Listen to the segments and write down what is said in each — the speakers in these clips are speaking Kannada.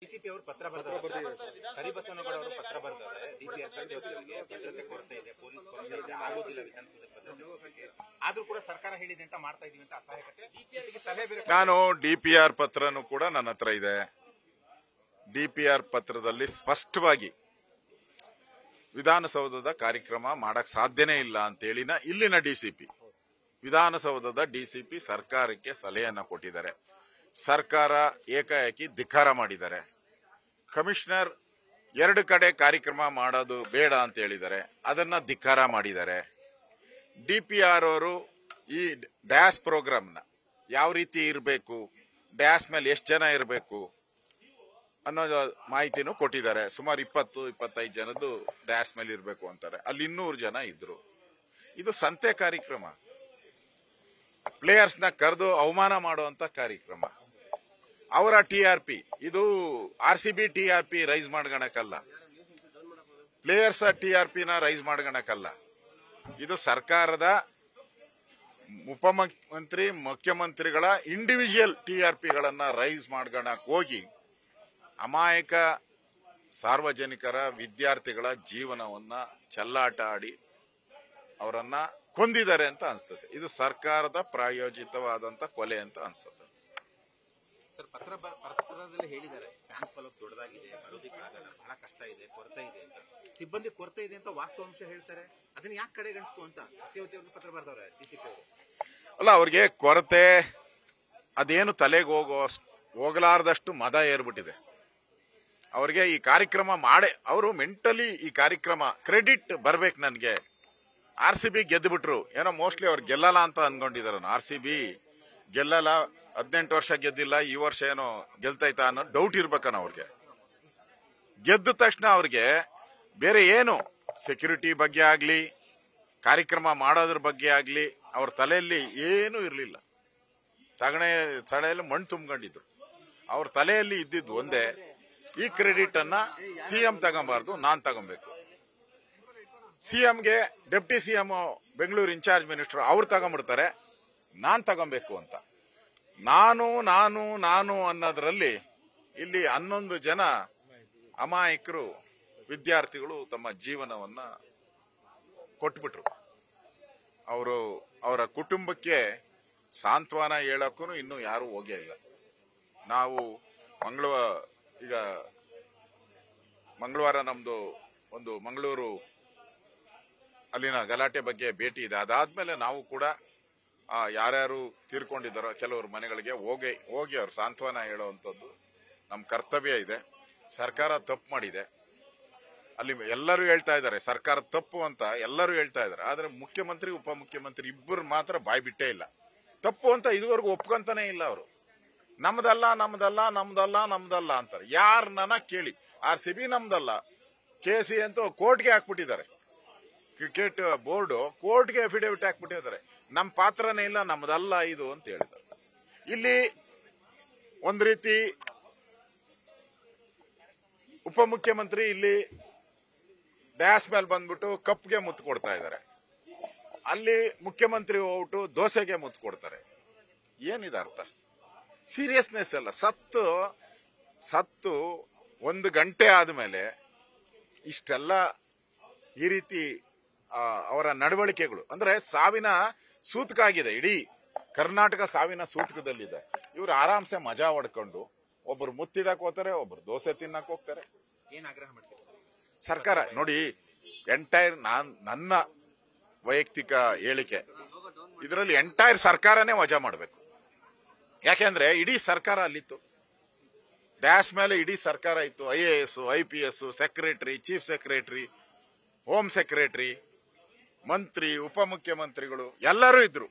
ಡಿಸಿಪಿ ಅವರು ಪತ್ರ ಬರೆದಿದ್ದಾರೆ, ಕರಿಬಸವನಗೌಡ ಅವರು ಪತ್ರ ಬರೆದಿದ್ದಾರೆ. ಡಿಪಿಆರ್ ಸಂಜೆಯವರಿಗೆ ಭದ್ರತೆ ಕೊರತೆ ಇದೆ, ಪೊಲೀಸ್ ಕೊರತೆ ಇದೆ, ಆಗೋದಿಲ್ಲ ವಿಧಾನಸೌಧ ಭದ್ರತೆ, ಆದ್ರೂ ಕೂಡ ಸರ್ಕಾರ ಹೇಳಿದೆ ಅಂತ ಮಾಡ್ತಾ ಇದೀವಿ ಅಂತ ಅಸಹಾಯಕತೆ. ನಾನು ಡಿಪಿಆರ್ ಪತ್ರನೂ ಕೂಡ ನನ್ನ ಹತ್ರ ಇದೆ. ಡಿಪಿಆರ್ ಪತ್ರದಲ್ಲಿ ಸ್ಪಷ್ಟವಾಗಿ ವಿಧಾನಸೌಧದ ಕಾರ್ಯಕ್ರಮ ಮಾಡಕ್ ಸಾಧ್ಯನೇ ಇಲ್ಲ ಅಂತೇಳಿನ ಇಲ್ಲಿನ ಡಿಸಿಪಿ, ವಿಧಾನಸೌಧದ ಡಿಸಿಪಿ ಸರ್ಕಾರಕ್ಕೆ ಸಲಹೆಯನ್ನ ಕೊಟ್ಟಿದ್ದಾರೆ. ಸರ್ಕಾರ ಏಕಾಏಕಿ ಧಿಕ್ಕಾರ ಮಾಡಿದ್ದಾರೆ. ಕಮಿಷನರ್ 2 ಕಡೆ ಕಾರ್ಯಕ್ರಮ ಮಾಡೋದು ಬೇಡ ಅಂತ ಹೇಳಿದ್ದಾರೆ, ಅದನ್ನ ಧಿಕ್ಕಾರ ಮಾಡಿದ್ದಾರೆ. ಡಿಪಿಆರ್ ಅವರು ಈ ಡ್ಯಾಸ್ ಪ್ರೋಗ್ರಾಮ್ನ ಯಾವ ರೀತಿ ಇರಬೇಕು, ಡ್ಯಾಸ್ ಮೇಲೆ ಎಷ್ಟು ಜನ ಇರಬೇಕು ಅನ್ನೋ ಮಾಹಿತಿನೂ ಕೊಟ್ಟಿದ್ದಾರೆ. ಸುಮಾರು 20-25 ಜನದ್ದು ಡ್ಯಾಸ್ ಮೇಲೆ ಇರಬೇಕು ಅಂತಾರೆ. ಅಲ್ಲಿ 200 ಜನ ಇದ್ರು. ಇದು ಸಂತೆ ಕಾರ್ಯಕ್ರಮ, ಪ್ಲೇಯರ್ಸ್ ನ ಕರೆದು ಅವಮಾನ ಮಾಡುವಂತ ಕಾರ್ಯಕ್ರಮ. ಅವರ TRP ಇದು RCB TRP ರೈಸ್ ಮಾಡ್ಕೊಳಕಲ್ಲ, ಪ್ಲೇಯರ್ಸ್ TRP ನ ರೈಸ್ ಮಾಡ್ಕೊಳಕಲ್ಲ. ಇದು ಸರ್ಕಾರದ ಉಪಮುಖ್ಯಮಂತ್ರಿ ಮುಖ್ಯಮಂತ್ರಿಗಳ ಇಂಡಿವಿಜುವಲ್ TRPಗಳನ್ನ ರೈಸ್ ಮಾಡ್ಕೊಳಕ್ ಹೋಗಿ ಅಮಾಯಕ ಸಾರ್ವಜನಿಕರ ವಿದ್ಯಾರ್ಥಿಗಳ ಜೀವನವನ್ನ ಚೆಲ್ಲಾಟ ಆಡಿ ಅವರನ್ನ ಕೊಂದಿದ್ದಾರೆ ಅಂತ ಅನ್ಸ್ತದೆ. ಇದು ಸರ್ಕಾರದ ಪ್ರಾಯೋಜಿತವಾದಂತ ಕೊಲೆ ಅಂತ ಅನ್ಸುತ್ತೆ. ಸರ್, ಪತ್ರದಲ್ಲಿ ಹೇಳಿದ್ದಾರೆ ಫ್ಯಾನ್ಸ್ ಫಾಲೋಅಪ್ ದೊಡ್ಡದಾಗಿದೆ, ಬರೋದಿಕ್ಕಾಗಲ್ಲ, ಬಹಳ ಕಷ್ಟ ಇದೆ, ಕೊರತೆ ಇದೆ ಅಂತ. ಸಿಬ್ಬಂದಿ ಕೊರತೆ ಇದೆ ಅಂತ ವಾಸ್ತವಾಂಶ ಹೇಳ್ತಾರೆ. ಅದನ್ನ ಯಾಕೆ ಕಡೆಗಣಿಸ್ತು ಅಂತ ಸತ್ಯವತಿ ಅವರು ಪತ್ರ ಬರೆದವ್ರೆ ಡಿಸಿಪಿ ಅವರು. ಅಲ್ಲ, ಅವ್ರಿಗೆ ಕೊರತೆ ಅದೇನು ತಲೆಗೆ ಹೋಗಲಾರದಷ್ಟು ಮದ ಏರ್ಬಿಟ್ಟಿದೆ ಅವ್ರಿಗೆ. ಈ ಕಾರ್ಯಕ್ರಮ ಮಾಡೇ ಅವರು ಮೆಂಟಲಿ ಈ ಕಾರ್ಯಕ್ರಮ ಕ್ರೆಡಿಟ್ ಬರ್ಬೇಕು ನನಗೆ. RCB ಗೆದ್ದುಬಿಟ್ರು, ಏನೋ ಮೋಸ್ಟ್ಲಿ ಅವ್ರು ಗೆಲ್ಲಲ್ಲ ಅಂತ ಅನ್ಕೊಂಡಿದಾರ. RCB ಗೆಲ್ಲಲ್ಲ, 18 ವರ್ಷ ಗೆದ್ದಿಲ್ಲ, ಈ ವರ್ಷ ಏನೋ ಗೆಲ್ತೈತಾ ಅನ್ನೋ ಡೌಟ್ ಇರ್ಬೇಕನ್ನ ಅವ್ರಿಗೆ. ಗೆದ್ದ ತಕ್ಷಣ ಅವ್ರಿಗೆ ಬೇರೆ ಏನು ಸೆಕ್ಯೂರಿಟಿ ಬಗ್ಗೆ ಆಗ್ಲಿ, ಕಾರ್ಯಕ್ರಮ ಮಾಡೋದ್ರ ಬಗ್ಗೆ ಆಗ್ಲಿ ಅವ್ರ ತಲೆಯಲ್ಲಿ ಏನೂ ಇರ್ಲಿಲ್ಲ. ತಲೆಯಲ್ಲಿ ಮಣ್ಣು ತುಂಬಿಕೊಂಡಿದ್ರು. ಅವ್ರ ತಲೆಯಲ್ಲಿ ಇದ್ದಿದ್ದು ಒಂದೇ, ಈ ಕ್ರೆಡಿಟ್ ಅನ್ನ CM ತಗೊಂಬಾರ್ದು, ನಾನ್ ತಗೊಬೇಕು. CMಗೆ deputy CM Bengaluru in charge minister ಅವ್ರು ತಗೊಂಡ್ಬಿಡ್ತಾರೆ, ನಾನ್ ತಗೊಬೇಕು ಅಂತ. ನಾನು ಅನ್ನೋದ್ರಲ್ಲಿ ಇಲ್ಲಿ 11 ಜನ ಅಮಾಯಕರು ವಿದ್ಯಾರ್ಥಿಗಳು ತಮ್ಮ ಜೀವನವನ್ನ ಕೊಟ್ಬಿಟ್ರು. ಅವರ ಕುಟುಂಬಕ್ಕೆ ಸಾಂತ್ವನ ಹೇಳಕ್ಕೂ ಇನ್ನೂ ಯಾರು ಹೋಗೇ ಇಲ್ಲ. ನಾವು ಮಂಗಳವಾರ ನಮ್ದು ಒಂದು ಮಂಗಳೂರು ಅಲ್ಲಿನ ಗಲಾಟೆ ಬಗ್ಗೆ ಭೇಟಿ ಇದೆ. ಅದಾದ್ಮೇಲೆ ನಾವು ಕೂಡ ಯಾರ್ಯಾರು ತೀರ್ಕೊಂಡಿದ್ದಾರೋ ಕೆಲವರು ಮನೆಗಳಿಗೆ ಹೋಗಿ ಅವ್ರ ಸಾಂತ್ವನ ಹೇಳುವಂಥದ್ದು ನಮ್ಮ ಕರ್ತವ್ಯ ಇದೆ. ಸರ್ಕಾರ ತಪ್ಪು ಮಾಡಿದೆ, ಅಲ್ಲಿ ಎಲ್ಲರೂ ಹೇಳ್ತಾ ಇದ್ದಾರೆ ಸರ್ಕಾರ ತಪ್ಪು ಅಂತ, ಎಲ್ಲರೂ ಹೇಳ್ತಾ ಇದ್ದಾರೆ. ಆದ್ರೆ ಮುಖ್ಯಮಂತ್ರಿ ಉಪಮುಖ್ಯಮಂತ್ರಿ ಇಬ್ಬರು ಮಾತ್ರ ಬಾಯ್ ಬಿಟ್ಟೇ ಇಲ್ಲ. ತಪ್ಪು ಅಂತ ಇದುವರೆಗೂ ಒಪ್ಕೊಂತಾನೆ ಇಲ್ಲ ಅವರು. ನಮ್ದಲ್ಲ ಅಂತಾರೆ. ಯಾರನ್ನ ಕೇಳಿ RCB ನಮ್ದಲ್ಲ, KC ಅಂತೂ ಕೋರ್ಟ್ಗೆ ಹಾಕ್ಬಿಟ್ಟಿದ್ದಾರೆ. ಕ್ರಿಕೆಟ್ ಬೋರ್ಡ್ ಕೋರ್ಟ್ಗೆ ಅಫಿಡೇವಿಟ್ ಹಾಕ್ಬಿಟ್ಟಿದ್ದಾರೆ, ನಮ್ಮ ಪಾತ್ರನೇ ಇಲ್ಲ, ನಮ್ದಲ್ಲ ಇದು ಅಂತ ಹೇಳಿದ್ದಾರೆ. ಇಲ್ಲಿ ಒಂದ್ ರೀತಿ ಉಪಮುಖ್ಯಮಂತ್ರಿ ಇಲ್ಲಿ ಡ್ಯಾಸ್ ಮೇಲೆ ಬಂದ್ಬಿಟ್ಟು ಕಪ್ಗೆ ಮುತ್ತು ಕೊಡ್ತಾ ಇದ್ದಾರೆ, ಅಲ್ಲಿ ಮುಖ್ಯಮಂತ್ರಿ ಹೋಗ್ಬಿಟ್ಟು ದೋಸೆಗೆ ಮುತ್ತು ಕೊಡ್ತಾರೆ. ಏನಿದೆ ಅರ್ಥ? ಸೀರಿಯಸ್ನೆಸ್ ಅಲ್ಲ. ಸತ್ತು 1 ಗಂಟೆ ಆದ್ಮೇಲೆ ಇಷ್ಟೆಲ್ಲ ಈ ರೀತಿ ಅವರ ನಡವಳಿಕೆಗಳು ಅಂದ್ರೆ ಸಾವಿನ ಸೂತಕ ಆಗಿದೆ. ಇಡೀ ಕರ್ನಾಟಕ ಸಾವಿನ ಸೂತಕದಲ್ಲಿದೆ. ಇವ್ರು ಆರಾಮ್ಸೆ ಮಜಾ ಹೊಡ್ಕೊಂಡು ಒಬ್ರು ಮುತ್ತಿಡಕ್ ಹೋಗ್ತಾರೆ, ಒಬ್ರು ದೋಸೆ ತಿನ್ನಕ್ ಹೋಗ್ತಾರೆ. ಏನ್ ಆಗ್ರಹ ಮಾಡ್ತಾರೆ ಸರ್ಕಾರ ನೋಡಿ, ಎಂಟೈರ್ ನನ್ನ ವೈಯಕ್ತಿಕ ಹೇಳಿಕೆ, ಇದರಲ್ಲಿ ಎಂಟೈರ್ ಸರ್ಕಾರನೇ ವಜಾ ಮಾಡಬೇಕು. ಯಾಕೆಂದ್ರೆ ಇಡೀ ಸರ್ಕಾರ ಅಲ್ಲಿತ್ತು, ಡ್ಯಾಸ್ ಮೇಲೆ ಇಡೀ ಸರ್ಕಾರ ಇತ್ತು. IAS, IPS, secretary, chief secretary, home secretary, ಮಂತ್ರಿ, ಉಪಮುಖ್ಯಮಂತ್ರಿಗಳು ಎಲ್ಲರೂ ಇದ್ರು.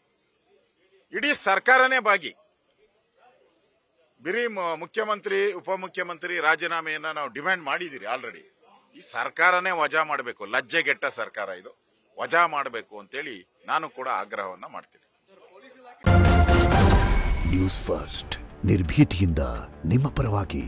ಇಡೀ ಸರ್ಕಾರನೇ ಭಾಗಿ. ಬಿರಿ ಮುಖ್ಯಮಂತ್ರಿ ಉಪಮುಖ್ಯಮಂತ್ರಿ ರಾಜೀನಾಮೆಯನ್ನ ನಾವು ಡಿಮ್ಯಾಂಡ್ ಮಾಡಿದಿರಿ ಆಲ್ರೆಡಿ. ಈ ಸರ್ಕಾರನೇ ವಜಾ ಮಾಡಬೇಕು. ಲಜ್ಜೆಗೆಟ್ಟ ಸರ್ಕಾರ ಇದು, ವಜಾ ಮಾಡಬೇಕು ಅಂತೇಳಿ ನಾನು ಕೂಡ ಆಗ್ರಹವನ್ನ ಮಾಡ್ತೀನಿ. ನ್ಯೂಸ್ ಫಸ್ಟ್, ನಿರ್ಭೀತಿಯಿಂದ ನಿಮ್ಮ ಪರವಾಗಿ.